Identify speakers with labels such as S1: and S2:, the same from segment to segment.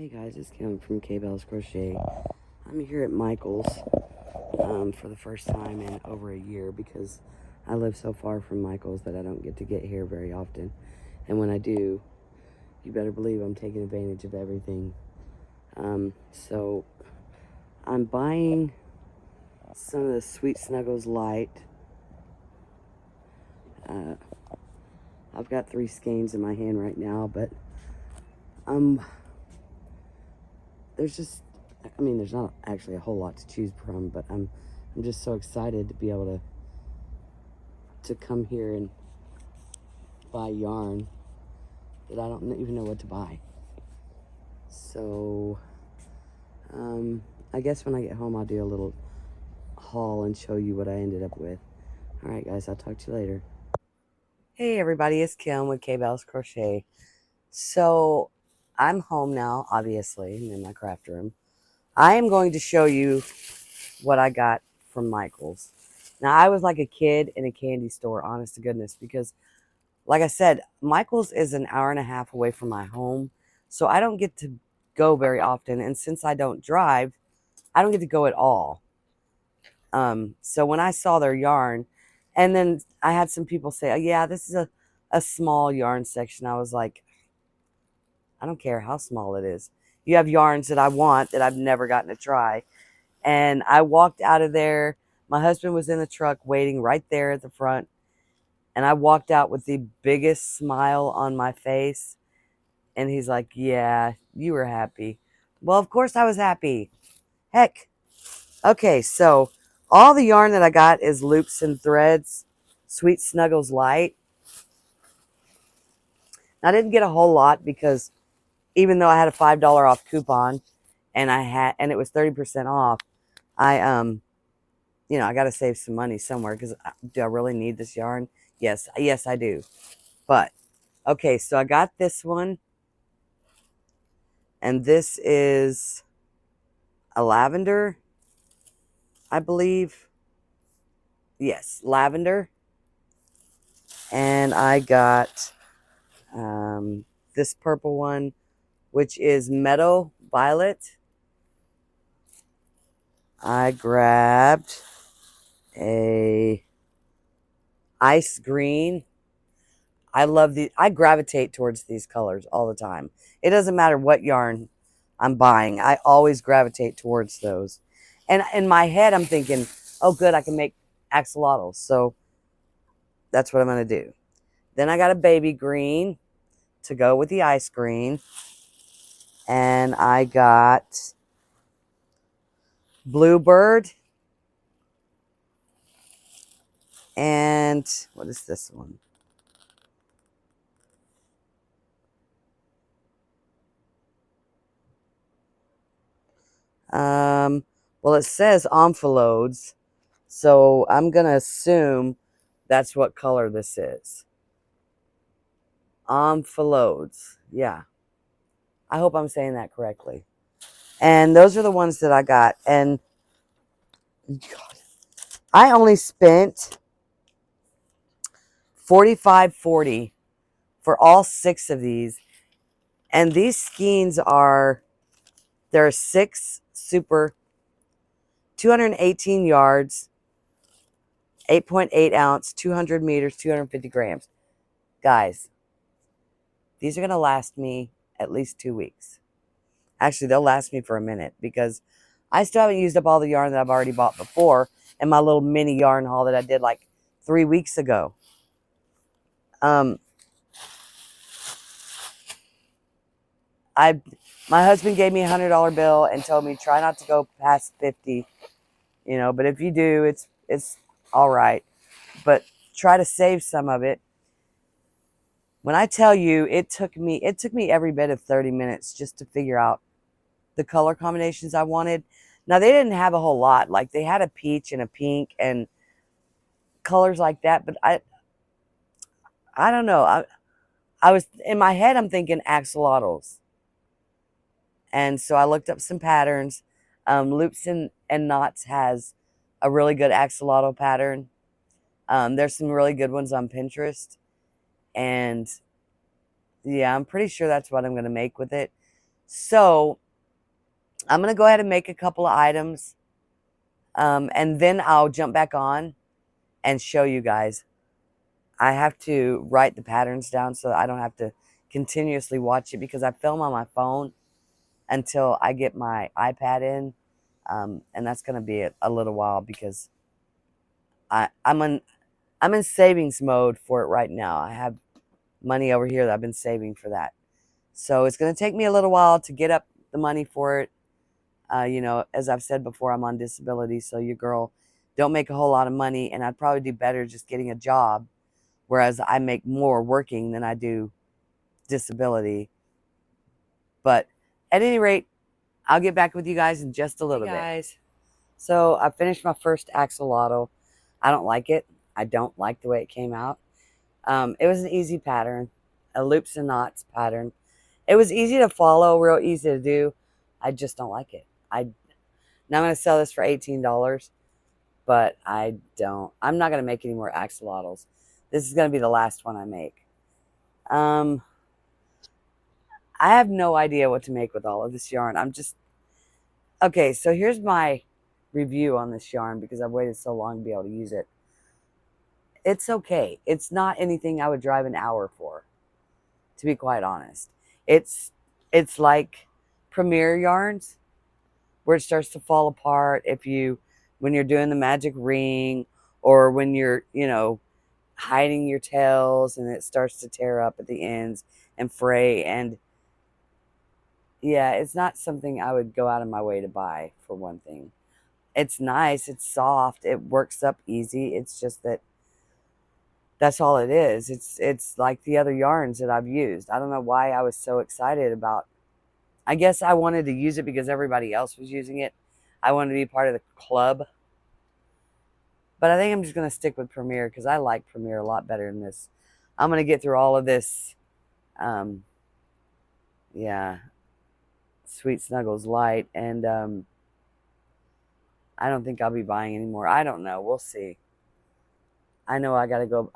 S1: Hey guys, it's Kim from K-Bells Crochet. I'm here at Michael's for the first time in over a year because I live so far from Michael's that I don't get to get here very often. And when I do, you better believe I'm taking advantage of everything. So I'm buying some of the Sweet Snuggles Light. I've got 3 skeins in my hand right now, but there's not actually a whole lot to choose from, but I'm just so excited to be able to come here and buy yarn that I don't even know what to buy. So I guess when I get home I'll do a little haul and show you what I ended up with. All right guys, I'll talk to you later. Hey everybody, it's Kim with K-Bells Crochet. So I'm home now, obviously. I'm in my craft room. I am going to show you what I got from Michael's. Now, I was like a kid in a candy store, honest to goodness, because like I said, Michael's is an hour and a half away from my home, so I don't get to go very often. And since I don't drive, I don't get to go at all. So when I saw their yarn, and then I had some people say, oh, yeah, this is a small yarn section. I was like, I don't care how small it is. You have yarns that I want that I've never gotten to try. And I walked out of there. My husband was in the truck waiting right there at the front. And I walked out with the biggest smile on my face. And he's like, yeah, you were happy. Well, of course I was happy. Heck. Okay, so all the yarn that I got is Loops and Threads, Sweet Snuggles Light. I didn't get a whole lot because even though I had a $5 off coupon and it was 30% off, I got to save some money somewhere because do I really need this yarn? Yes, I do. But, okay, so I got this one. And this is a lavender, I believe. Yes, lavender. And I got this purple one, which is Meadow Violet. I grabbed a ice green. I gravitate towards these colors all the time. It doesn't matter what yarn I'm buying. I always gravitate towards those. And in my head, I'm thinking, oh, good, I can make axolotls. So that's what I'm going to do. Then I got a baby green to go with the ice green. And I got Bluebird. And what is this one? Well, it says Omphalodes, so I'm going to assume that's what color this is. Omphalodes. Yeah. I hope I'm saying that correctly. And those are the ones that I got. And God, I only spent $45.40 for all 6 of these. And these skeins there are 6 super 218 yards, 8.8 ounce, 200 meters, 250 grams. Guys, these are going to last me at least 2 weeks. Actually, they'll last me for a minute because I still haven't used up all the yarn that I've already bought before in my little mini yarn haul that I did like 3 weeks ago. My husband gave me a $100 bill and told me try not to go past 50, but if you do, it's all right. But try to save some of it. When I tell you, it took me every bit of 30 minutes just to figure out the color combinations I wanted. Now, they didn't have a whole lot. Like, they had a peach and a pink and colors like that, but I don't know. I was, in my head, I'm thinking axolotls. And so I looked up some patterns. Loops and Knots has a really good axolotl pattern. There's some really good ones on Pinterest. And yeah, I'm pretty sure that's what I'm going to make with it. So I'm going to go ahead and make a couple of items. And then I'll jump back on and show you guys. I have to write the patterns down so I don't have to continuously watch it, because I film on my phone until I get my iPad in. And that's going to be a little while, because I'm in savings mode for it right now. I have money over here that I've been saving for that. So it's going to take me a little while to get up the money for it. You know, as I've said before, I'm on disability, so your girl don't make a whole lot of money, and I'd probably do better just getting a job, whereas I make more working than I do disability. But at any rate, I'll get back with you guys in just a little bit. Guys, so I finished my first axolotl. I don't like it. I don't like the way it came out. It was an easy pattern, a loops and knots pattern. It was easy to follow, real easy to do. I just don't like it. Now I'm going to sell this for $18, but I'm not going to make any more axolotls. This is going to be the last one I make. I have no idea what to make with all of this yarn. Okay, so here's my review on this yarn, because I've waited so long to be able to use it. It's okay. It's not anything I would drive an hour for, to be quite honest. It's like Premier yarns, where it starts to fall apart when you're doing the magic ring, or when you're, you know, hiding your tails and it starts to tear up at the ends and fray. And yeah, it's not something I would go out of my way to buy, for one thing. It's nice, it's soft, it works up easy. It's just that's all it is. It's like the other yarns that I've used. I don't know why I was so excited about. I guess I wanted to use it because everybody else was using it. I wanted to be part of the club. But I think I'm just going to stick with Premier, because I like Premier a lot better than this. I'm going to get through all of this. Yeah. Sweet Snuggles Light. And I don't think I'll be buying anymore. I don't know. We'll see. I know I got to go.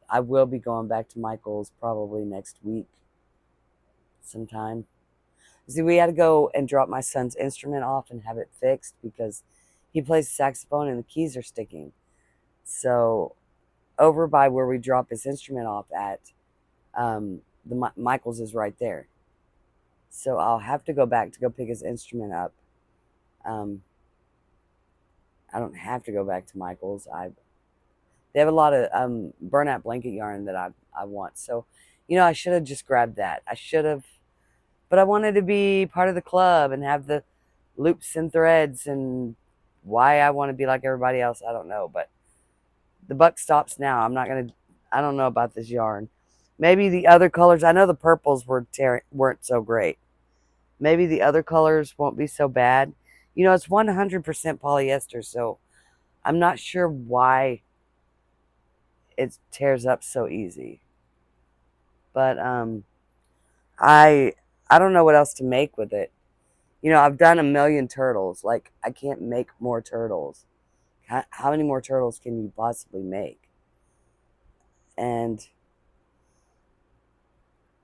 S1: I will be going back to Michael's probably next week sometime. See, we had to go and drop my son's instrument off and have it fixed, because he plays saxophone and the keys are sticking. So over by where we drop his instrument off at, the Michael's is right there. So I'll have to go back to go pick his instrument up. I don't have to go back to Michael's. They have a lot of burnout blanket yarn that I want. So, you know, I should have just grabbed that. I should have, but I wanted to be part of the club and have the loops and threads. And why I want to be like everybody else, I don't know. But the buck stops now. I don't know about this yarn. Maybe the other colors, I know the purples weren't so great. Maybe the other colors won't be so bad. You know, it's 100% polyester, so I'm not sure why it tears up so easy. But I don't know what else to make with it. You know, I've done a million turtles. Like, I can't make more turtles. How many more turtles can you possibly make? And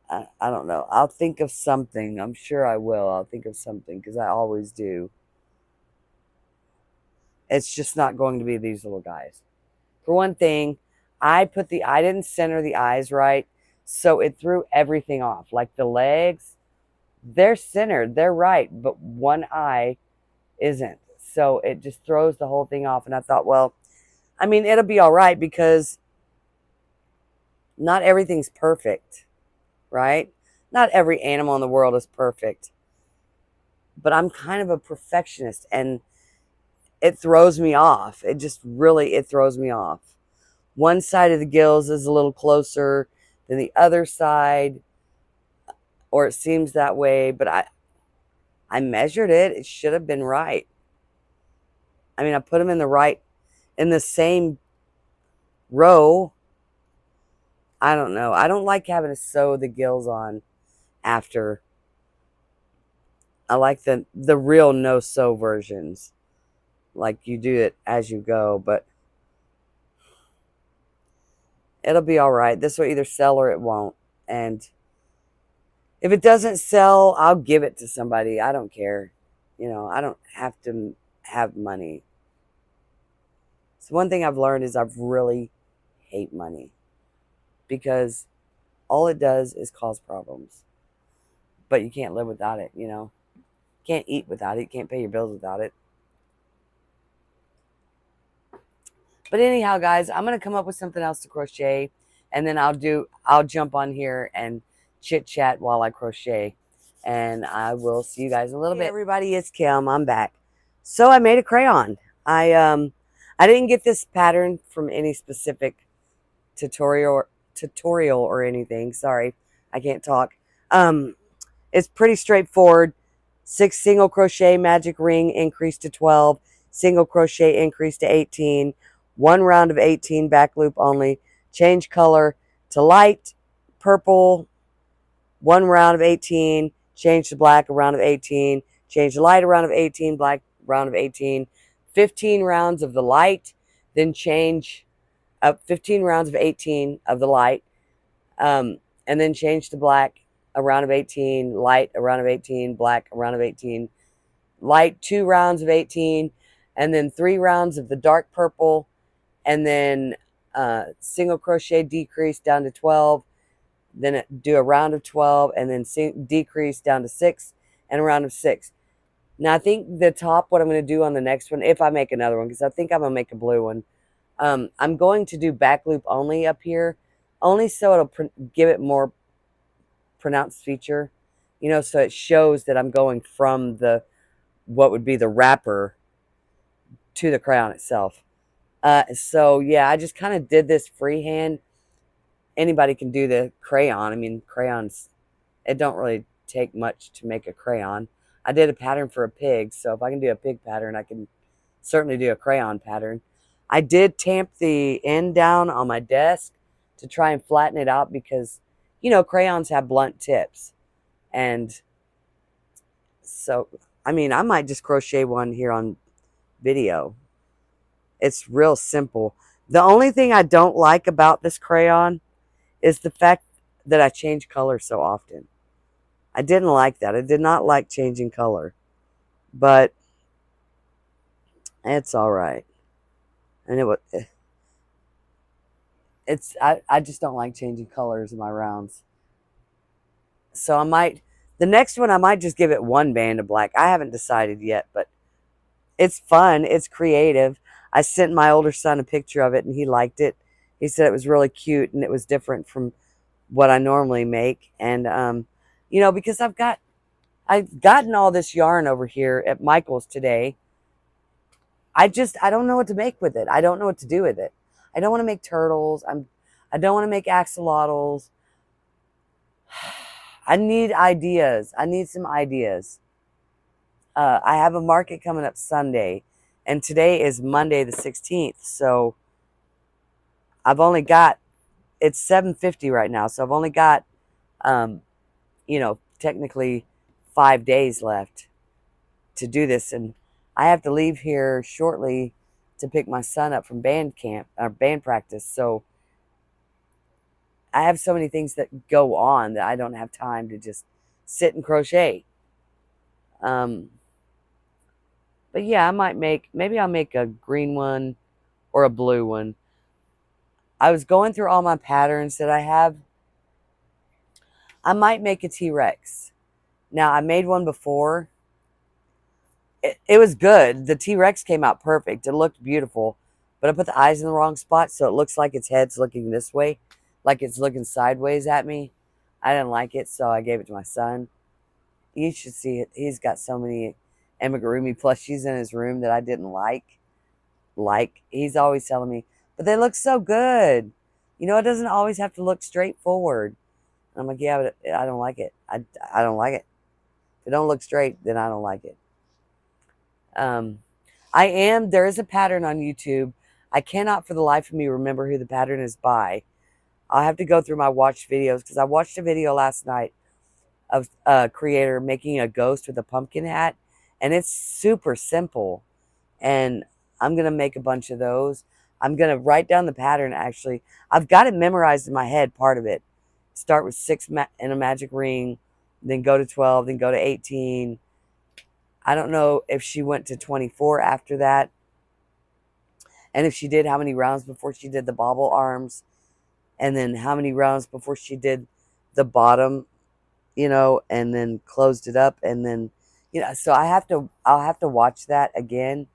S1: I don't know. I'll think of something. I'm sure I will. I'll think of something, because I always do. It's just not going to be these little guys. For one thing, I didn't center the eyes right, so it threw everything off. Like the legs, they're centered, they're right, but one eye isn't. So it just throws the whole thing off. And I thought, well, I mean, it'll be all right, because not everything's perfect, right? Not every animal in the world is perfect. But I'm kind of a perfectionist, and it throws me off. It throws me off. One side of the gills is a little closer than the other side, or it seems that way, but I measured it. It should have been right. I mean, I put them in the same row. I don't know. I don't like having to sew the gills on after. I like the real no-sew versions. Like, you do it as you go, but it'll be all right. This will either sell or it won't. And If it doesn't sell, I'll give it to somebody. I don't care. You know, I don't have to have money. So one thing I've learned is I really hate money because all it does is cause problems. But you can't live without it, you know. You can't eat without it. You can't pay your bills without it. But anyhow, guys, I'm going to come up with something else to crochet, and then I'll jump on here and chit chat while I crochet. And I will see you guys in a little bit. Everybody, it's Kim. I'm back. So I made a crayon. I didn't get this pattern from any specific tutorial or anything. Sorry, I can't talk. It's pretty straightforward. 6 single crochet magic ring increase to 12, single crochet increase to 18, 1 round of 18 back loop only, change color to light purple, 1 round of 18, change to black, a round of 18, change to light, a round of 18, black, round of 18, 15 rounds of the light, then change up 15 rounds of 18 of the light, and then change to black, a round of 18, light, a round of 18, black, a round of 18, light, 2 rounds of 18, and then 3 rounds of the dark purple, and then single crochet decrease down to 12, then do a round of 12, and then decrease down to 6, and a round of 6. Now I think the top, what I'm going to do on the next one, if I make another one, because I think I'm going to make a blue one, I'm going to do back loop only up here, only so it'll give it more pronounced feature, you know, so it shows that I'm going from the, what would be the wrapper to the crayon itself. So yeah, I just kind of did this freehand. Anybody can do the crayon. I mean, crayons, it don't really take much to make a crayon. I did a pattern for a pig, so if I can do a pig pattern, I can certainly do a crayon pattern. I did tamp the end down on my desk to try and flatten it out because, you know, crayons have blunt tips. And so, I mean, I might just crochet one here on video. It's real simple. The only thing I don't like about this crayon is the fact that I change color so often. I didn't like that. I did not like changing color. But it's all right. And I just don't like changing colors in my rounds. So the next one I might just give it 1 band of black. I haven't decided yet, but it's fun. It's creative. I sent my older son a picture of it and he liked it. He said it was really cute and it was different from what I normally make. And, you know, because I've gotten all this yarn over here at Michael's today. I don't know what to make with it. I don't know what to do with it. I don't want to make turtles. I don't want to make axolotls. I need ideas. I need some ideas. I have a market coming up Sunday, and today is Monday the 16th. So I've only got, it's 7:50 right now. So I've only got, you know, technically 5 days left to do this. And I have to leave here shortly to pick my son up from band camp or band practice. So I have so many things that go on that I don't have time to just sit and crochet. But yeah, maybe I'll make a green one or a blue one. I was going through all my patterns that I have. I might make a T-Rex. Now, I made one before. It was good. The T-Rex came out perfect. It looked beautiful. But I put the eyes in the wrong spot, so it looks like its head's looking this way, like it's looking sideways at me. I didn't like it, so I gave it to my son. You should see it. He's got so many amigurumi plushies in his room that I didn't like. He's always telling me, but they look so good. You know, it doesn't always have to look straightforward. And I'm like, yeah, but I don't like it. I don't like it. If it don't look straight, then I don't like it. There is a pattern on YouTube. I cannot for the life of me remember who the pattern is by. I'll have to go through my watched videos because I watched a video last night of a creator making a ghost with a pumpkin hat, and it's super simple. And I'm going to make a bunch of those. I'm going to write down the pattern, actually. I've got it memorized in my head, part of it. Start with 6 in a magic ring, then go to 12, then go to 18. I don't know if she went to 24 after that. And if she did, how many rounds before she did the bobble arms? And then how many rounds before she did the bottom, and then closed it up. And then, so I'll have to watch that again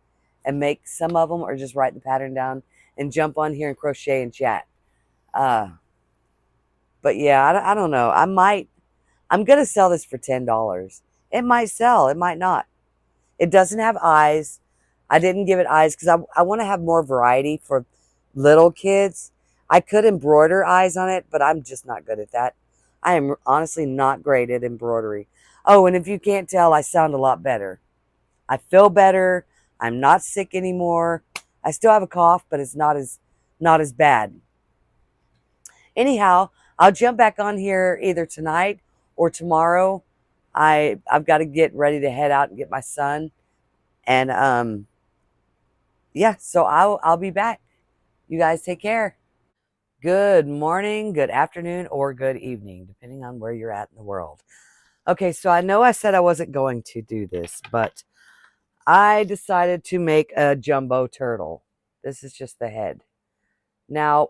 S1: and make some of them, or just write the pattern down and jump on here and crochet and chat. But yeah, I don't know. I'm going to sell this for $10. It might sell, it might not. It doesn't have eyes. I didn't give it eyes because I want to have more variety for little kids. I could embroider eyes on it, but I'm just not good at that. I am honestly not great at embroidery. Oh, and if you can't tell, I sound a lot better. I feel better. I'm not sick anymore. I still have a cough, but it's not as bad. Anyhow, I'll jump back on here either tonight or tomorrow. I've got to get ready to head out and get my son. And yeah, so I'll be back. You guys take care. Good morning, good afternoon, or good evening, depending on where you're at in the world. Okay, so I know I said I wasn't going to do this, but I decided to make a jumbo turtle. This is just the head. Now,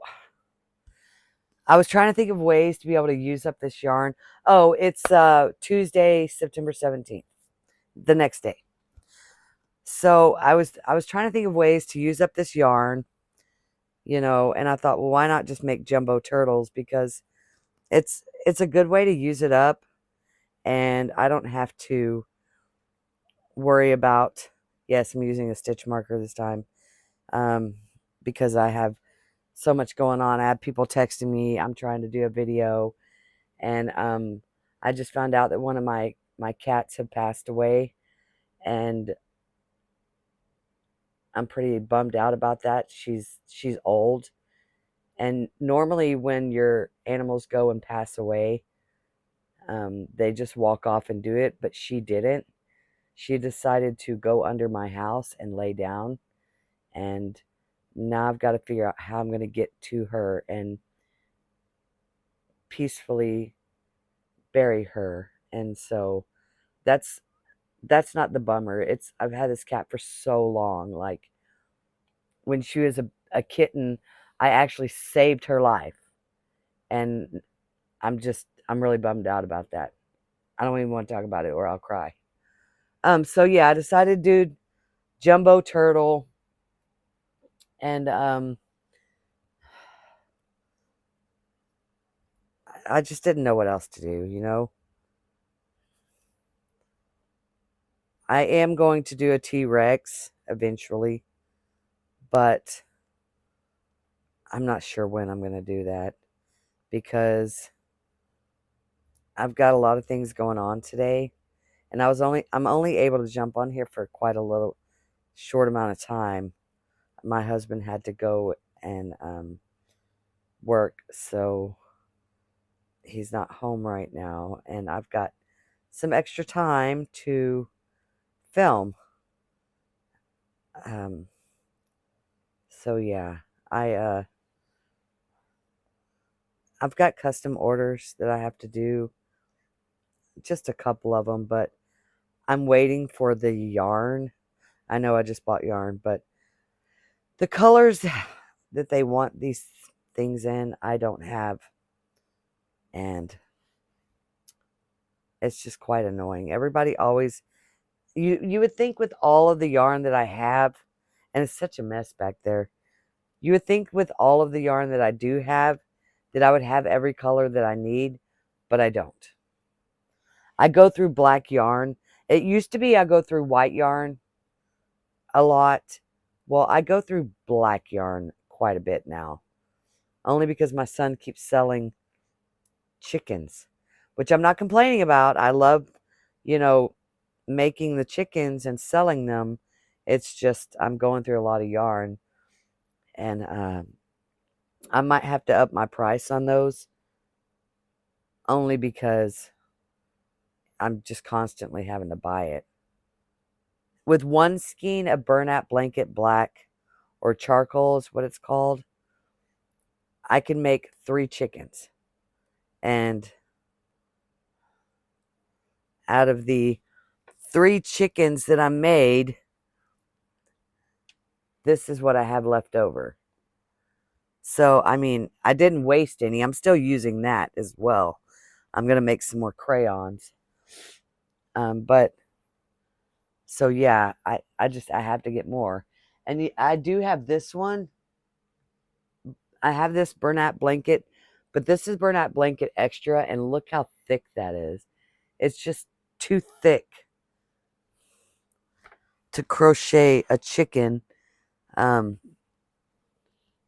S1: I was trying to think of ways to be able to use up this yarn. Oh, it's Tuesday, September 17th, the next day. So I was trying to think of ways to use up this yarn, and I thought, well, why not just make jumbo turtles, because it's a good way to use it up, and I don't have to worry about, yes, I'm using a stitch marker this time, because I have so much going on. I have people texting me. I'm trying to do a video, and I just found out that one of my cats had passed away, and I'm pretty bummed out about that. She's old, and normally when your animals go and pass away, they just walk off and do it, but she didn't. She decided to go under my house and lay down, and now I've got to figure out how I'm going to get to her and peacefully bury her. And so that's not the bummer. I've had this cat for so long. Like, when she was a kitten, I actually saved her life, and I'm really bummed out about that. I don't even want to talk about it or I'll cry. So yeah, I decided to do jumbo turtle, and I just didn't know what else to do. I am going to do a T-Rex eventually, but I'm not sure when I'm going to do that, because I've got a lot of things going on today, and I'm only able to jump on here for quite a little short amount of time. My husband had to go and work, so he's not home right now, and I've got some extra time to film. So yeah, I've got custom orders that I have to do, just a couple of them, but I'm waiting for the yarn. I know I just bought yarn, but the colors that they want these things in, I don't have, and it's just quite annoying. Everybody always, you would think with all of the yarn that I have, and it's such a mess back there, you would think with all of the yarn that I do have, that I would have every color that I need, but I don't. I go through black yarn. It used to be I go through white yarn a lot. Well, I go through black yarn quite a bit now, only because my son keeps selling chickens, which I'm not complaining about. I love, you know, making the chickens and selling them. It's just I'm going through a lot of yarn, and I might have to up my price on those, only because I'm just constantly having to buy it. With one skein of burnout blanket black, or charcoal is what it's called, I can make 3 chickens. And out of the 3 chickens that I made, this is what I have left over. So, I mean, I didn't waste any. I'm still using that as well. I'm going to make some more crayons. But, so yeah, I have to get more. And I do have this one. I have this burlap blanket, but this is burlap blanket extra, and look how thick that is. It's just too thick to crochet a chicken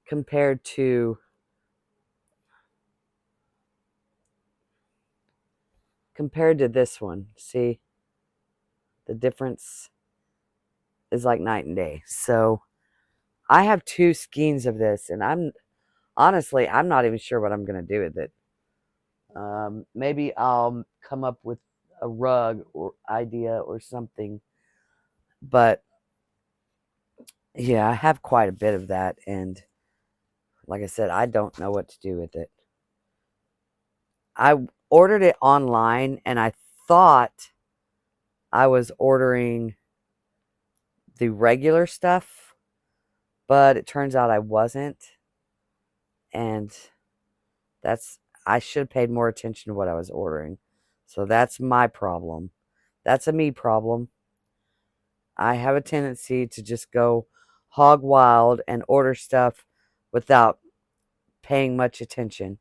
S1: compared to this one. See, the difference is like night and day. So I have 2 skeins of this, and I'm not even sure what I'm going to do with it. Maybe I'll come up with a rug or idea or something. But yeah, I have quite a bit of that, and like I said, I don't know what to do with it. I ordered it online, and I thought I was ordering the regular stuff, but it turns out I wasn't. And I should have paid more attention to what I was ordering. So that's my problem. That's a me problem. I have a tendency to just go hog wild and order stuff without paying much attention.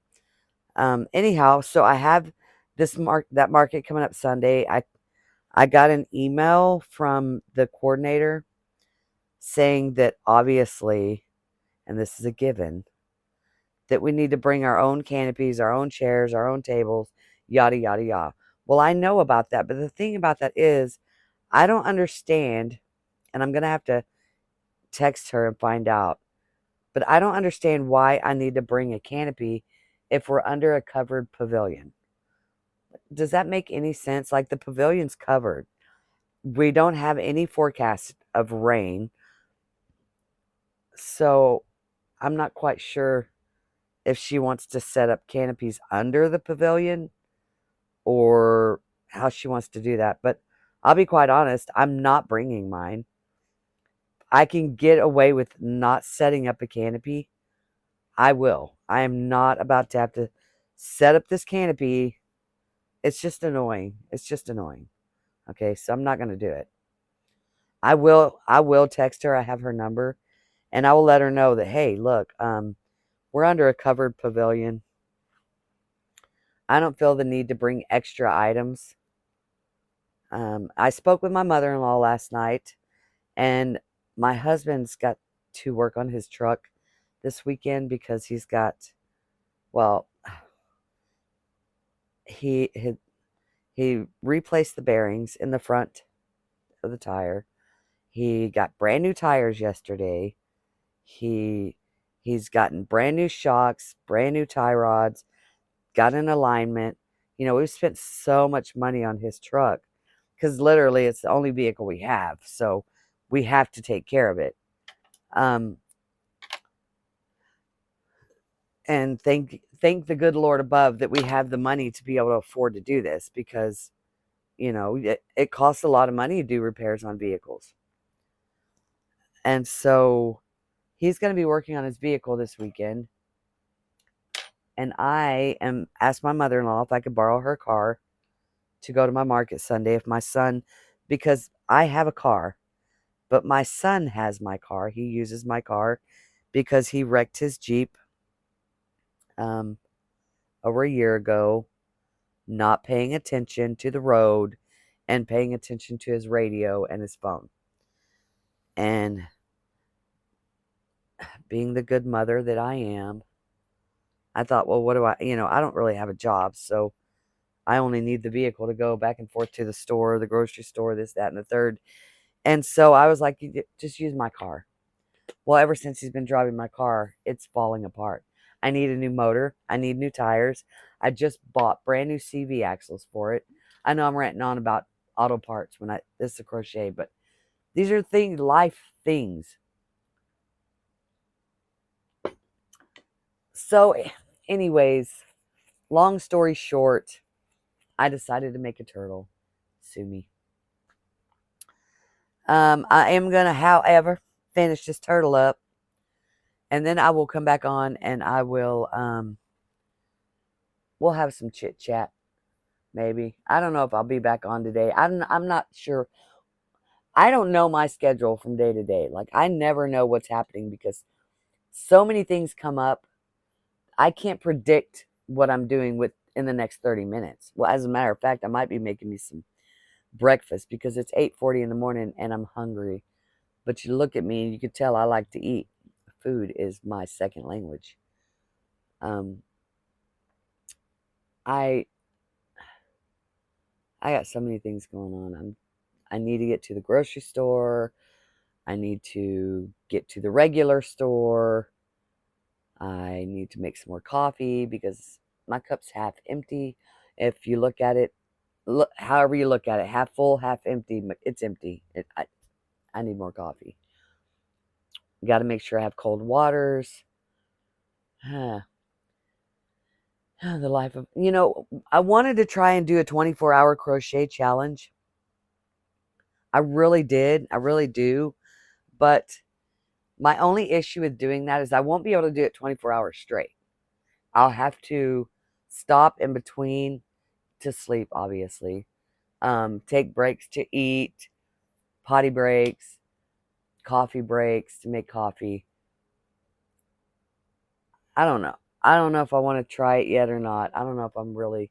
S1: Anyhow, so I have that market coming up Sunday. I got an email from the coordinator saying that obviously, and this is a given, that we need to bring our own canopies, our own chairs, our own tables, yada, yada, yada. Well, I know about that, but the thing about that is I don't understand, and I'm going to have to text her and find out, but I don't understand why I need to bring a canopy if we're under a covered pavilion. Does that make any sense? Like, the pavilion's covered. We don't have any forecast of rain. So I'm not quite sure if she wants to set up canopies under the pavilion or how she wants to do that. But I'll be quite honest, I'm not bringing mine. I can get away with not setting up a canopy. I will. I am not about to have to set up this canopy. It's just annoying. It's just annoying. Okay, so I'm not going to do it. I will text her. I have her number, and I will let her know that, hey, look, we're under a covered pavilion. I don't feel the need to bring extra items. I spoke with my mother-in-law last night, and my husband's got to work on his truck this weekend because he's got, well, he replaced the bearings in the front of the tire. He got brand new tires yesterday. He's gotten brand new shocks, brand new tie rods, got an alignment. You know, we've spent so much money on his truck because literally it's the only vehicle we have. So we have to take care of it. And thank the good Lord above that we have the money to be able to afford to do this, because, you know, it costs a lot of money to do repairs on vehicles. And so he's going to be working on his vehicle this weekend. And I asked my mother-in-law if I could borrow her car to go to my market Sunday if my son, because I have a car, but my son has my car. He uses my car because he wrecked his Jeep over a year ago, not paying attention to the road and paying attention to his radio and his phone. And being the good mother that I am, I thought, well, what do I don't really have a job, so I only need the vehicle to go back and forth to the store, the grocery store, this, that, and the third. And so I was like, just use my car. Well, ever since he's been driving my car, it's falling apart. I need a new motor. I need new tires. I just bought brand new CV axles for it. I know I'm ranting on about auto parts this is a crochet, but these are life things. So anyways, long story short, I decided to make a turtle. sue me. I am going to, however, finish this turtle up. And then I will come back on and I will, we'll have some chit chat. Maybe. I don't know if I'll be back on today. I'm not sure. I don't know my schedule from day to day. Like, I never know what's happening because so many things come up. I can't predict what I'm doing in the next 30 minutes. Well, as a matter of fact, I might be making me some breakfast because it's 8:40 in the morning and I'm hungry. But you look at me and you can tell I like to eat. Food is my second language. I got so many things going on. I need to get to the grocery store. I need to get to the regular store. I need to make some more coffee because my cup's half empty. If you look at it, however you look at it, half full, half empty, it's empty. I need more coffee. Got to make sure I have cold waters. The life of, I wanted to try and do a 24-hour crochet challenge. I really did. I really do. But my only issue with doing that is I won't be able to do it 24 hours straight. I'll have to stop in between to sleep, obviously. Take breaks to eat, potty breaks, coffee breaks to make coffee. I don't know. I don't know if I want to try it yet or not. I don't know if I'm really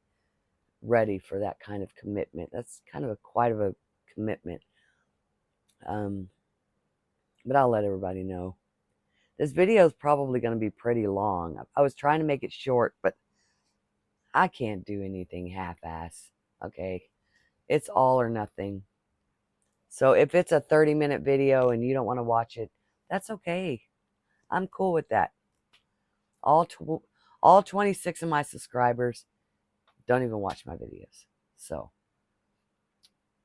S1: ready for that kind of commitment. That's kind of quite a commitment. But I'll let everybody know. This video is probably going to be pretty long. I was trying to make it short, but I can't do anything half-ass. Okay? It's all or nothing. So if it's a 30-minute video and you don't want to watch it, that's okay. I'm cool with that. All 26 of my subscribers don't even watch my videos. So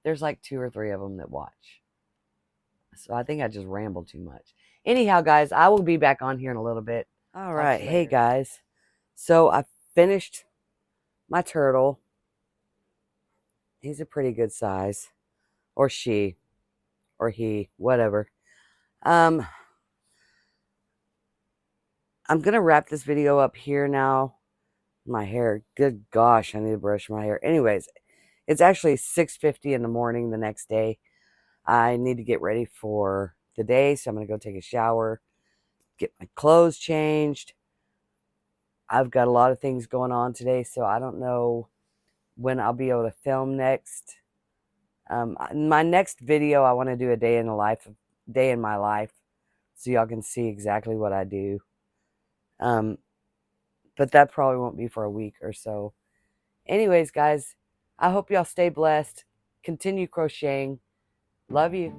S1: there's like 2 or 3 of them that watch. So I think I just rambled too much. Anyhow, guys, I will be back on here in a little bit. All right. Hey, guys. So I finished my turtle. He's a pretty good size. Or she. Or he. Whatever. I'm going to wrap this video up here now. My hair. Good gosh, I need to brush my hair. Anyways, it's actually 6:50 in the morning the next day. I need to get ready for the day, so I'm going to go take a shower, get my clothes changed. I've got a lot of things going on today, so I don't know when I'll be able to film next. My next video, I want to do a day in my life, so y'all can see exactly what I do. But that probably won't be for a week or so. Anyways, guys, I hope y'all stay blessed. Continue crocheting. Love you.